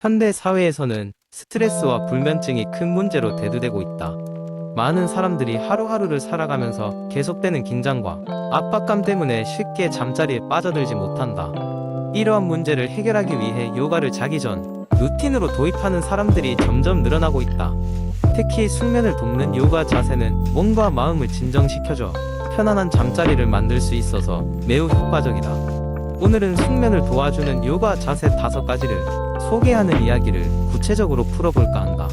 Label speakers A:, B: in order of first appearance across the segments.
A: 현대 사회에서는 스트레스와 불면증이 큰 문제로 대두되고 있다. 많은 사람들이 하루하루를 살아가면서 계속되는 긴장과 압박감 때문에 쉽게 잠자리에 빠져들지 못한다. 이러한 문제를 해결하기 위해 요가를 자기 전 루틴으로 도입하는 사람들이 점점 늘어나고 있다. 특히 숙면을 돕는 요가 자세는 몸과 마음을 진정시켜줘 편안한 잠자리를 만들 수 있어서 매우 효과적이다. 오늘은 숙면을 도와주는 요가 자세 5가지를 소개하는 이야기를 구체적으로 풀어볼까 한다.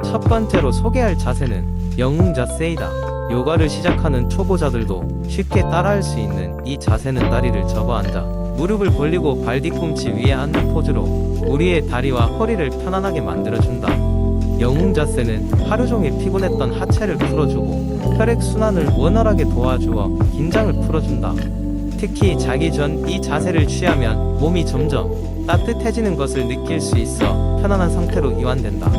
A: 첫 번째로 소개할 자세는 영웅 자세이다. 요가를 시작하는 초보자들도 쉽게 따라할 수 있는 이 자세는 다리를 접어 앉아 무릎을 벌리고 발 뒤꿈치 위에 앉는 포즈로 우리의 다리와 허리를 편안하게 만들어준다. 영웅 자세는 하루 종일 피곤했던 하체를 풀어주고 혈액순환을 원활하게 도와주어 긴장을 풀어준다. 특히 자기 전 이 자세를 취하면 몸이 점점 따뜻해지는 것을 느낄 수 있어 편안한 상태로 이완된다.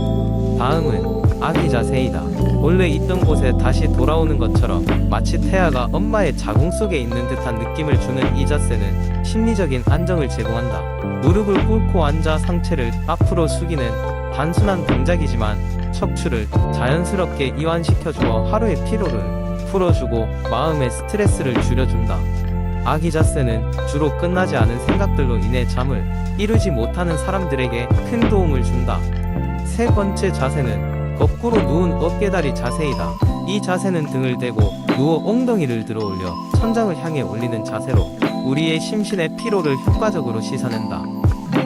A: 다음은 아기 자세이다. 원래 있던 곳에 다시 돌아오는 것처럼 마치 태아가 엄마의 자궁 속에 있는 듯한 느낌을 주는 이 자세는 심리적인 안정을 제공한다. 무릎을 꿇고 앉아 상체를 앞으로 숙이는 단순한 동작이지만 척추를 자연스럽게 이완시켜주어 하루의 피로를 풀어주고 마음의 스트레스를 줄여준다. 아기 자세는 주로 끝나지 않은 생각들로 인해 잠을 이루지 못하는 사람들에게 큰 도움을 준다. 세 번째 자세는 거꾸로 누운 어깨다리 자세이다. 이 자세는 등을 대고 누워 엉덩이를 들어 올려 천장을 향해 올리는 자세로 우리의 심신의 피로를 효과적으로 씻어낸다.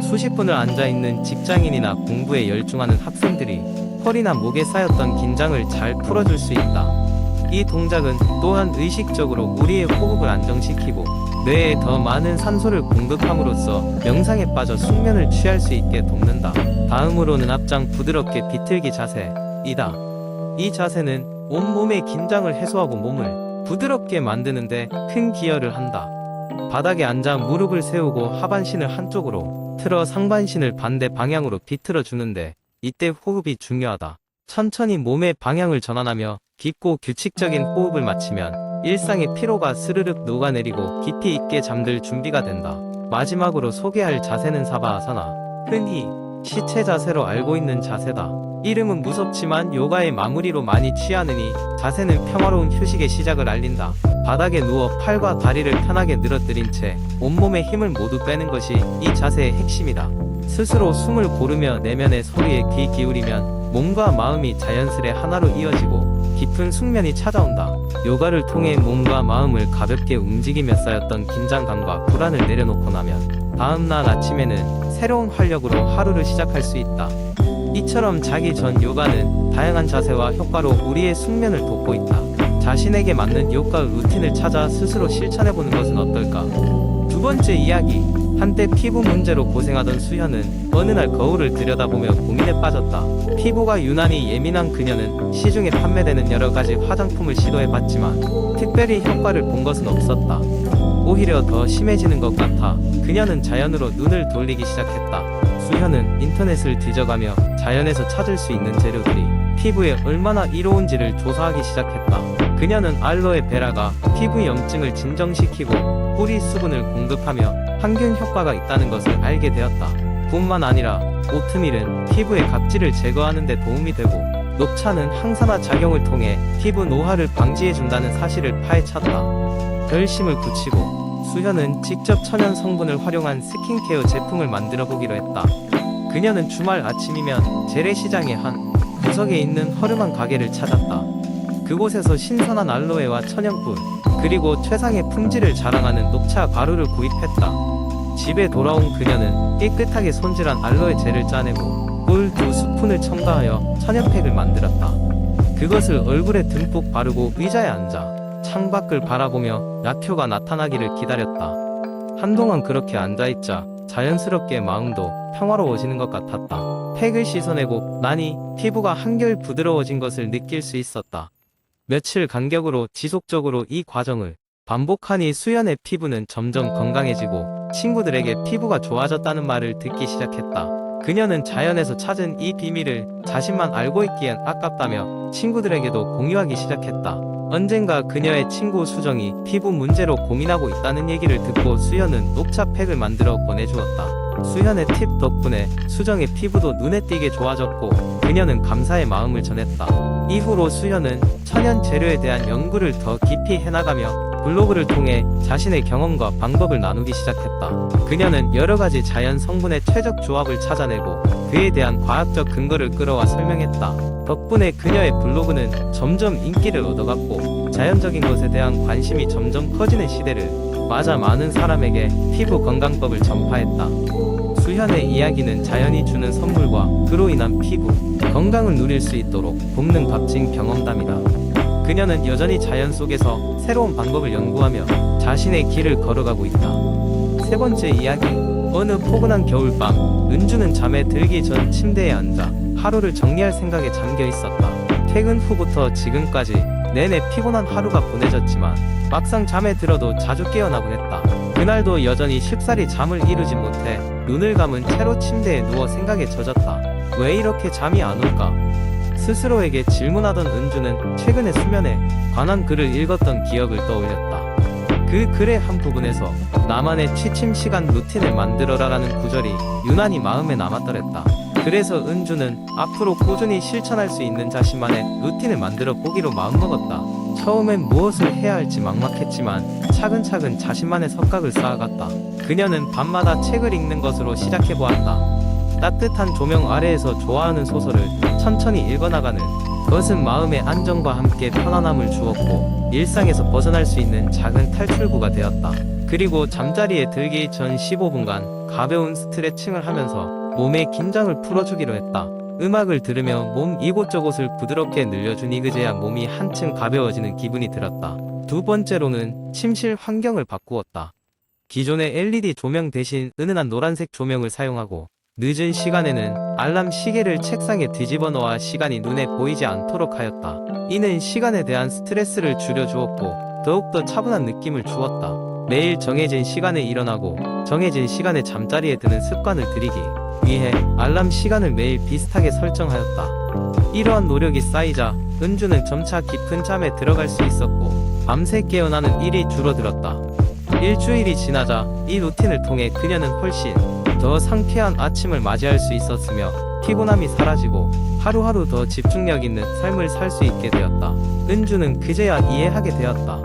A: 수십 분을 앉아있는 직장인이나 공부에 열중하는 학생들이 허리나 목에 쌓였던 긴장을 잘 풀어줄 수 있다. 이 동작은 또한 의식적으로 우리의 호흡을 안정시키고 뇌에 더 많은 산소를 공급함으로써 명상에 빠져 숙면을 취할 수 있게 돕는다. 다음으로는 앞장 부드럽게 비틀기 자세이다. 이 자세는 온몸의 긴장을 해소하고 몸을 부드럽게 만드는데 큰 기여를 한다. 바닥에 앉아 무릎을 세우고 하반신을 한쪽으로 틀어 상반신을 반대 방향으로 비틀어 주는데 이때 호흡이 중요하다. 천천히 몸의 방향을 전환하며 깊고 규칙적인 호흡을 마치면 일상의 피로가 스르륵 녹아내리고 깊이 있게 잠들 준비가 된다. 마지막으로 소개할 자세는 사바아사나, 흔히 시체 자세로 알고 있는 자세다. 이름은 무섭지만 요가의 마무리로 많이 취하느니 자세는 평화로운 휴식의 시작을 알린다. 바닥에 누워 팔과 다리를 편하게 늘어뜨린 채 온몸의 힘을 모두 빼는 것이 이 자세의 핵심이다. 스스로 숨을 고르며 내면의 소리에 귀 기울이면 몸과 마음이 자연스레 하나로 이어지고 깊은 숙면이 찾아온다. 요가를 통해 몸과 마음을 가볍게 움직이며 쌓였던 긴장감과 불안을 내려놓고 나면 다음날 아침에는 새로운 활력으로 하루를 시작할 수 있다. 이처럼 자기 전 요가는 다양한 자세와 효과로 우리의 숙면을 돕고 있다. 자신에게 맞는 요가 루틴을 찾아 스스로 실천해보는 것은 어떨까? 두 번째 이야기. 한때 피부 문제로 고생하던 수현은 어느 날 거울을 들여다보며 고민에 빠졌다. 피부가 유난히 예민한 그녀는 시중에 판매되는 여러가지 화장품을 시도해봤지만 특별히 효과를 본 것은 없었다. 오히려 더 심해지는 것 같아 그녀는 자연으로 눈을 돌리기 시작했다. 수현은 인터넷을 뒤져가며 자연에서 찾을 수 있는 재료들이 피부에 얼마나 이로운지를 조사하기 시작했다. 그녀는 알로에 베라가 피부 염증을 진정시키고 뿌리 수분을 공급하며 항균 효과가 있다는 것을 알게 되었다. 뿐만 아니라 오트밀은 피부의 각질을 제거하는 데 도움이 되고 녹차는 항산화 작용을 통해 피부 노화를 방지해준다는 사실을 파헤쳤다. 결심을 굳히고 수현은 직접 천연 성분을 활용한 스킨케어 제품을 만들어 보기로 했다. 그녀는 주말 아침이면 재래시장의 한 구석에 있는 허름한 가게를 찾았다. 그곳에서 신선한 알로에와 천연꿀 그리고 최상의 품질을 자랑하는 녹차 가루를 구입했다. 집에 돌아온 그녀는 깨끗하게 손질한 알로에 젤을 짜내고 꿀 2스푼을 첨가하여 천연팩을 만들었다. 그것을 얼굴에 듬뿍 바르고 의자에 앉아 창밖을 바라보며 약효가 나타나기를 기다렸다. 한동안 그렇게 앉아있자 자연스럽게 마음도 평화로워지는 것 같았다. 팩을 씻어내고 나니 피부가 한결 부드러워진 것을 느낄 수 있었다. 며칠 간격으로 지속적으로 이 과정을 반복하니 수연의 피부는 점점 건강해지고 친구들에게 피부가 좋아졌다는 말을 듣기 시작했다. 그녀는 자연에서 찾은 이 비밀을 자신만 알고 있기엔 아깝다며 친구들에게도 공유하기 시작했다. 언젠가 그녀의 친구 수정이 피부 문제로 고민하고 있다는 얘기를 듣고 수연은 녹차팩을 만들어 보내주었다. 수현의 팁 덕분에 수정의 피부도 눈에 띄게 좋아졌고 그녀는 감사의 마음을 전했다. 이후로 수현은 천연 재료에 대한 연구를 더 깊이 해나가며 블로그를 통해 자신의 경험과 방법을 나누기 시작했다. 그녀는 여러가지 자연 성분의 최적 조합을 찾아내고 그에 대한 과학적 근거를 끌어와 설명했다. 덕분에 그녀의 블로그는 점점 인기를 얻어갔고 자연적인 것에 대한 관심이 점점 커지는 시대를 맞아 많은 사람에게 피부 건강법을 전파했다. 수현의 이야기는 자연이 주는 선물과 그로 인한 피부 건강을 누릴 수 있도록 돕는 값진 경험담이다. 그녀는 여전히 자연 속에서 새로운 방법을 연구하며 자신의 길을 걸어가고 있다. 세 번째 이야기. 어느 포근한 겨울밤, 은주는 잠에 들기 전 침대에 앉아 하루를 정리할 생각에 잠겨 있었다. 퇴근 후부터 지금까지 내내 피곤한 하루가 보내졌지만 막상 잠에 들어도 자주 깨어나곤 했다. 그날도 여전히 쉽사리 잠을 이루지 못해 눈을 감은 채로 침대에 누워 생각에 젖었다. 왜 이렇게 잠이 안 올까? 스스로에게 질문하던 은주는 최근에 수면에 관한 글을 읽었던 기억을 떠올렸다. 그 글의 한 부분에서 나만의 취침 시간 루틴을 만들어라라는 구절이 유난히 마음에 남았더랬다. 그래서 은주는 앞으로 꾸준히 실천할 수 있는 자신만의 루틴을 만들어 보기로 마음먹었다. 처음엔 무엇을 해야 할지 막막했지만 차근차근 자신만의 석각을 쌓아갔다. 그녀는 밤마다 책을 읽는 것으로 시작해보았다. 따뜻한 조명 아래에서 좋아하는 소설을 천천히 읽어나가는 것은 마음의 안정과 함께 편안함을 주었고 일상에서 벗어날 수 있는 작은 탈출구가 되었다. 그리고 잠자리에 들기 전 15분간 가벼운 스트레칭을 하면서 몸의 긴장을 풀어주기로 했다. 음악을 들으며 몸 이곳저곳을 부드럽게 늘려주니 그제야 몸이 한층 가벼워지는 기분이 들었다. 두 번째로는 침실 환경을 바꾸었다. 기존의 LED 조명 대신 은은한 노란색 조명을 사용하고 늦은 시간에는 알람 시계를 책상에 뒤집어 놓아 시간이 눈에 보이지 않도록 하였다. 이는 시간에 대한 스트레스를 줄여주었고 더욱더 차분한 느낌을 주었다. 매일 정해진 시간에 일어나고 정해진 시간에 잠자리에 드는 습관을 들이기 위해 알람 시간을 매일 비슷하게 설정하였다. 이러한 노력이 쌓이자 은주는 점차 깊은 잠에 들어갈 수 있었고 밤새 깨어나는 일이 줄어들었다. 일주일이 지나자 이 루틴을 통해 그녀는 훨씬 더 상쾌한 아침을 맞이할 수 있었으며 피곤함이 사라지고 하루하루 더 집중력 있는 삶을 살 수 있게 되었다. 은주는 그제야 이해하게 되었다.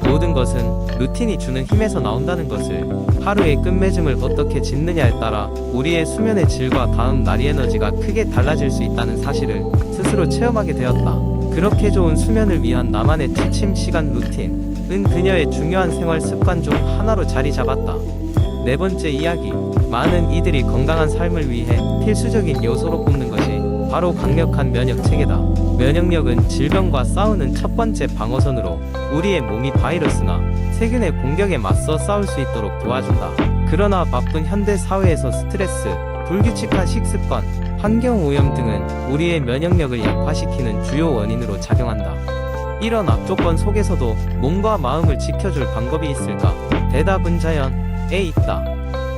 A: 모든 것은 루틴이 주는 힘에서 나온다는 것을. 하루의 끝맺음을 어떻게 짓느냐에 따라 우리의 수면의 질과 다음 날의 에너지가 크게 달라질 수 있다는 사실을 스스로 체험하게 되었다. 그렇게 좋은 수면을 위한 나만의 취침 시간 루틴은 그녀의 중요한 생활 습관 중 하나로 자리 잡았다. 네 번째 이야기. 많은 이들이 건강한 삶을 위해 필수적인 요소로 꼽는 것이 바로 강력한 면역 체계다. 면역력은 질병과 싸우는 첫 번째 방어선으로 우리의 몸이 바이러스나 세균의 공격에 맞서 싸울 수 있도록 도와준다. 그러나 바쁜 현대 사회에서 스트레스, 불규칙한 식습관, 환경오염 등은 우리의 면역력을 약화시키는 주요 원인으로 작용한다. 이런 악조건 속에서도 몸과 마음을 지켜줄 방법이 있을까? 대답은 자연에 있다.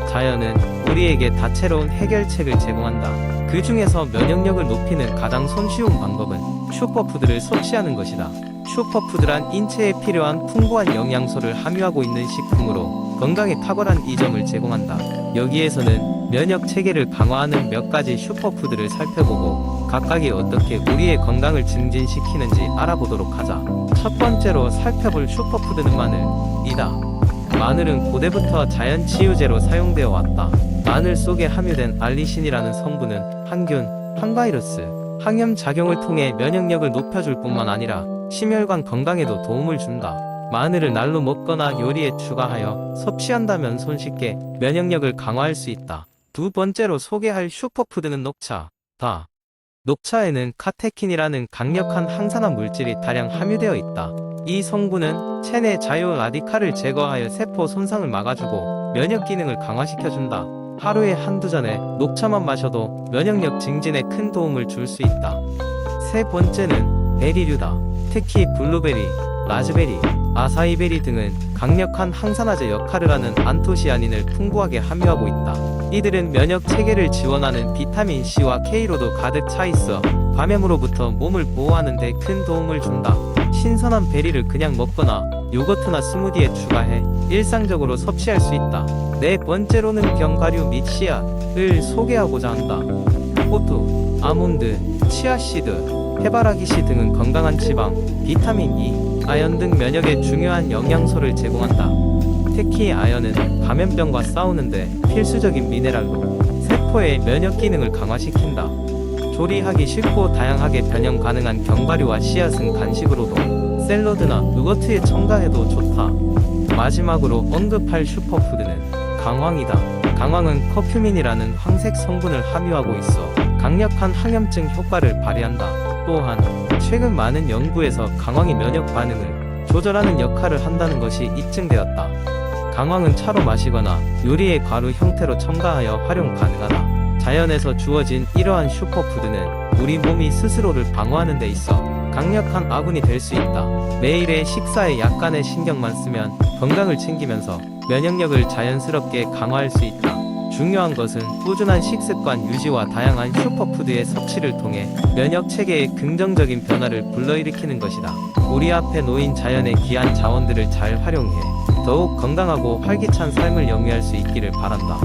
A: 자연은 우리에게 다채로운 해결책을 제공한다. 그 중에서 면역력을 높이는 가장 손쉬운 방법은 슈퍼푸드를 섭취하는 것이다. 슈퍼푸드란 인체에 필요한 풍부한 영양소를 함유하고 있는 식품으로 건강에 탁월한 이점을 제공한다. 여기에서는 면역 체계를 강화하는 몇 가지 슈퍼푸드를 살펴보고 각각이 어떻게 우리의 건강을 증진시키는지 알아보도록 하자. 첫 번째로 살펴볼 슈퍼푸드는 마늘이다. 마늘은 고대부터 자연 치유제로 사용되어 왔다. 마늘 속에 함유된 알리신이라는 성분은 항균, 항바이러스, 항염 작용을 통해 면역력을 높여줄 뿐만 아니라 심혈관 건강에도 도움을 준다. 마늘을 날로 먹거나 요리에 추가하여 섭취한다면 손쉽게 면역력을 강화할 수 있다. 두 번째로 소개할 슈퍼푸드는 녹차다. 녹차에는 카테킨이라는 강력한 항산화 물질이 다량 함유되어 있다. 이 성분은 체내 자유 라디칼을 제거하여 세포 손상을 막아주고 면역 기능을 강화시켜준다. 하루에 한두 잔의 녹차만 마셔도 면역력 증진에 큰 도움을 줄 수 있다. 세 번째는 베리류다. 특히 블루베리, 라즈베리, 아사이베리 등은 강력한 항산화제 역할을 하는 안토시아닌을 풍부하게 함유하고 있다. 이들은 면역 체계를 지원하는 비타민 C와 K로도 가득 차 있어 감염으로부터 몸을 보호하는 데 큰 도움을 준다. 신선한 베리를 그냥 먹거나 요거트나 스무디에 추가해 일상적으로 섭취할 수 있다. 네 번째로는 견과류 및 씨앗을 소개하고자 한다. 호두, 아몬드, 치아씨드, 해바라기씨 등은 건강한 지방, 비타민 E, 아연 등 면역에 중요한 영양소를 제공한다. 특히 아연은 감염병과 싸우는데 필수적인 미네랄로 세포의 면역 기능을 강화시킨다. 조리하기 쉽고 다양하게 변형 가능한 견과류와 씨앗은 간식으로도 샐러드나 요거트에 첨가해도 좋다. 마지막으로 언급할 슈퍼푸드는 강황이다. 강황은 커큐민이라는 황색 성분을 함유하고 있어 강력한 항염증 효과를 발휘한다. 또한 최근 많은 연구에서 강황이 면역 반응을 조절하는 역할을 한다는 것이 입증되었다. 강황은 차로 마시거나 요리의 가루 형태로 첨가하여 활용 가능하다. 자연에서 주어진 이러한 슈퍼푸드는 우리 몸이 스스로를 방어하는 데 있어 강력한 아군이 될 수 있다. 매일의 식사에 약간의 신경만 쓰면 건강을 챙기면서 면역력을 자연스럽게 강화할 수 있다. 중요한 것은 꾸준한 식습관 유지와 다양한 슈퍼푸드의 섭취를 통해 면역 체계의 긍정적인 변화를 불러일으키는 것이다. 우리 앞에 놓인 자연의 귀한 자원들을 잘 활용해 더욱 건강하고 활기찬 삶을 영위할 수 있기를 바란다.